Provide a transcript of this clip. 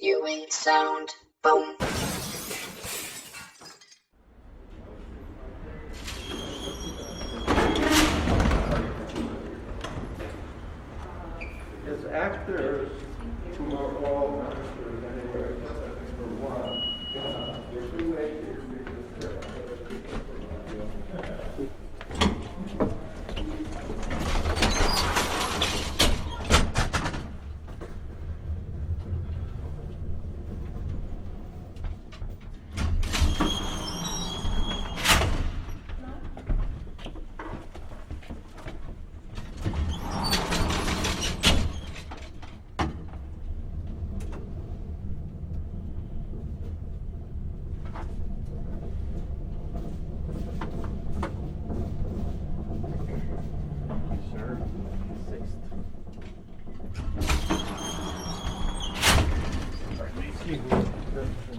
Viewing sound. Boom. As actors who are all masters anyway, for one, there's two ways to read this Excuse me.